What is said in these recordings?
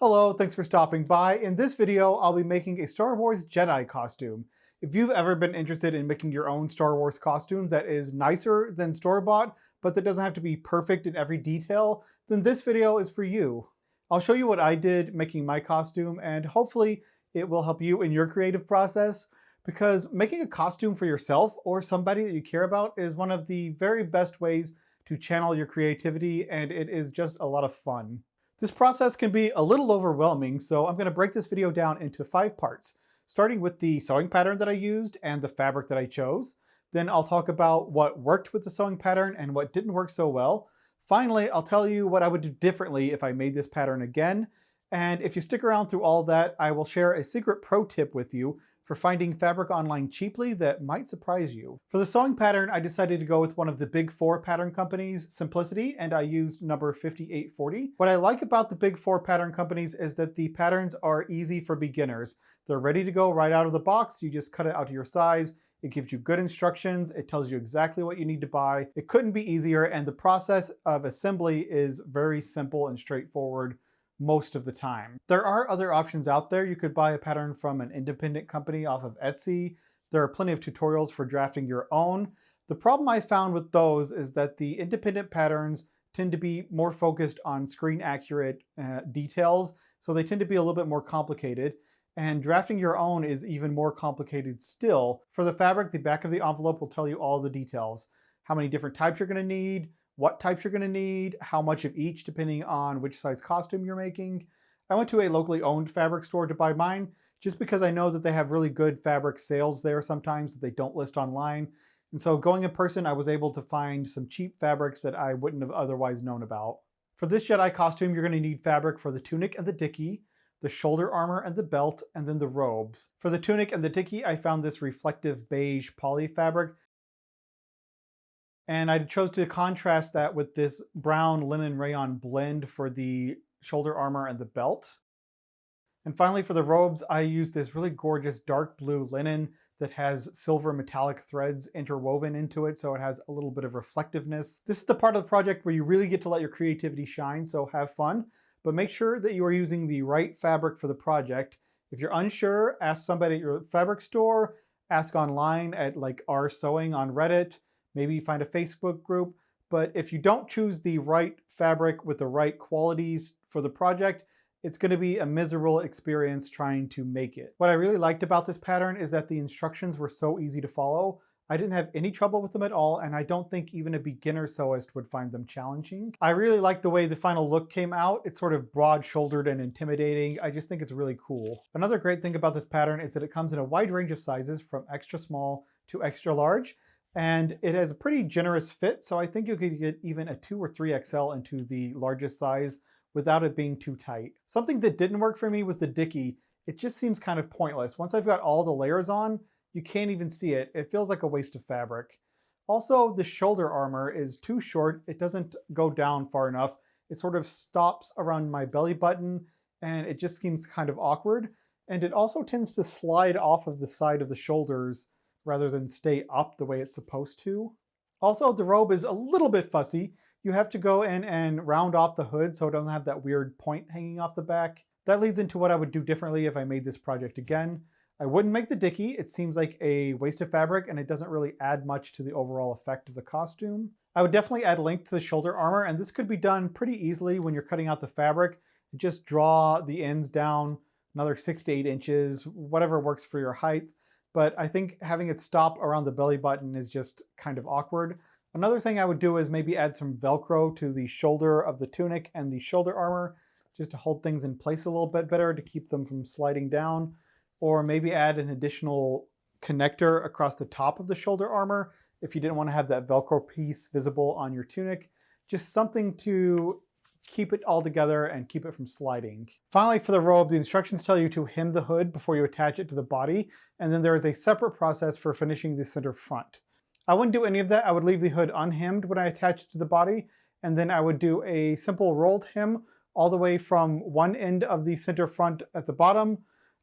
Hello, thanks for stopping by. In this video, I'll be making a Star Wars Jedi costume. If you've ever been interested in making your own Star Wars costume that is nicer than store-bought, but that doesn't have to be perfect in every detail, then this video is for you. I'll show you what I did making my costume, and hopefully it will help you in your creative process, because making a costume for yourself or somebody that you care about is one of the very best ways to channel your creativity, and it is just a lot of fun. This process can be a little overwhelming, so I'm going to break this video down into 5 parts, starting with the sewing pattern that I used and the fabric that I chose. Then I'll talk about what worked with the sewing pattern and what didn't work so well. Finally, I'll tell you what I would do differently if I made this pattern again. And if you stick around through all that, I will share a secret pro tip with you for finding fabric online cheaply that might surprise you. For the sewing pattern, I decided to go with one of the big 4 pattern companies, Simplicity, and I used number 5840. What I like about the big 4 pattern companies is that the patterns are easy for beginners. They're ready to go right out of the box. You just cut it out to your size. It gives you good instructions. It tells you exactly what you need to buy. It couldn't be easier, and the process of assembly is very simple and straightforward most of the time. There are other options out there. You could buy a pattern from an independent company off of Etsy. There are plenty of tutorials for drafting your own. The problem I found with those is that the independent patterns tend to be more focused on screen accurate details, so they tend to be a little bit more complicated. And drafting your own is even more complicated still. For the fabric, the back of the envelope will tell you all the details. How many different types you're going to need, what types you're going to need, how much of each depending on which size costume you're making. I went to a locally owned fabric store to buy mine just because I know that they have really good fabric sales there sometimes that they don't list online. And so going in person, I was able to find some cheap fabrics that I wouldn't have otherwise known about. For this Jedi costume, you're going to need fabric for the tunic and the dicky, the shoulder armor and the belt, and then the robes. For the tunic and the dicky, I found this reflective beige poly fabric, and I chose to contrast that with this brown linen rayon blend for the shoulder armor and the belt. And finally, for the robes, I used this really gorgeous dark blue linen that has silver metallic threads interwoven into it, so it has a little bit of reflectiveness. This is the part of the project where you really get to let your creativity shine, so have fun, but make sure that you are using the right fabric for the project. If you're unsure, ask somebody at your fabric store, ask online at like R Sewing on Reddit, maybe find a Facebook group. But if you don't choose the right fabric with the right qualities for the project, it's going to be a miserable experience trying to make it. What I really liked about this pattern is that the instructions were so easy to follow. I didn't have any trouble with them at all, and I don't think even a beginner sewist would find them challenging. I really like the way the final look came out. It's sort of broad-shouldered and intimidating. I just think it's really cool. Another great thing about this pattern is that it comes in a wide range of sizes from extra small to extra large, and it has a pretty generous fit, so I think you could get even a 2 or 3XL into the largest size without it being too tight. Something that didn't work for me was the dicky. It just seems kind of pointless. Once I've got all the layers on, you can't even see it. It feels like a waste of fabric. Also, the shoulder armor is too short. It doesn't go down far enough. It sort of stops around my belly button, and it just seems kind of awkward. And it also tends to slide off of the side of the shoulders rather than stay up the way it's supposed to. Also, the robe is a little bit fussy. You have to go in and round off the hood so it doesn't have that weird point hanging off the back. That leads into what I would do differently if I made this project again. I wouldn't make the dicky. It seems like a waste of fabric and it doesn't really add much to the overall effect of the costume. I would definitely add length to the shoulder armor, and this could be done pretty easily when you're cutting out the fabric. Just draw the ends down another 6 to 8 inches, whatever works for your height. But I think having it stop around the belly button is just kind of awkward. Another thing I would do is maybe add some Velcro to the shoulder of the tunic and the shoulder armor, just to hold things in place a little bit better to keep them from sliding down. Or maybe add an additional connector across the top of the shoulder armor if you didn't want to have that Velcro piece visible on your tunic. Just something to keep it all together and keep it from sliding. Finally, for the robe, the instructions tell you to hem the hood before you attach it to the body, and then there is a separate process for finishing the center front. I wouldn't do any of that. I would leave the hood unhemmed when I attach it to the body, and then I would do a simple rolled hem all the way from one end of the center front at the bottom,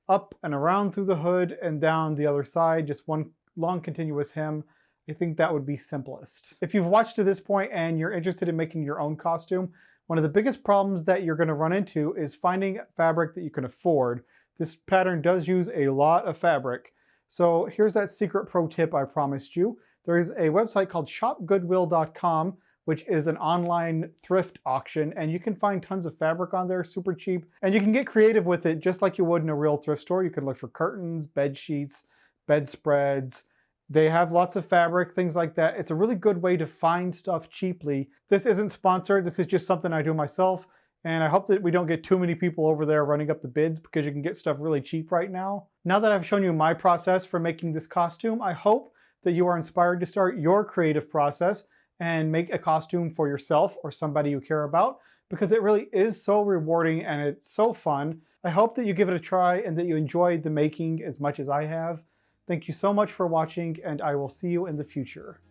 up and around through the hood and down the other side, just one long continuous hem. I think that would be simplest. If you've watched to this point and you're interested in making your own costume, One of the biggest problems that you're going to run into is finding fabric that you can afford. This pattern does use a lot of fabric. So here's that secret pro tip I promised you. There is a website called shopgoodwill.com, which is an online thrift auction, and you can find tons of fabric on there, super cheap. And you can get creative with it just like you would in a real thrift store. You could look for curtains, bed sheets, bedspreads. They have lots of fabric, things like that. It's a really good way to find stuff cheaply. This isn't sponsored. This is just something I do myself. And I hope that we don't get too many people over there running up the bids because you can get stuff really cheap right now. Now that I've shown you my process for making this costume, I hope that you are inspired to start your creative process and make a costume for yourself or somebody you care about, because it really is so rewarding and it's so fun. I hope that you give it a try and that you enjoyed the making as much as I have. Thank you so much for watching, and I will see you in the future.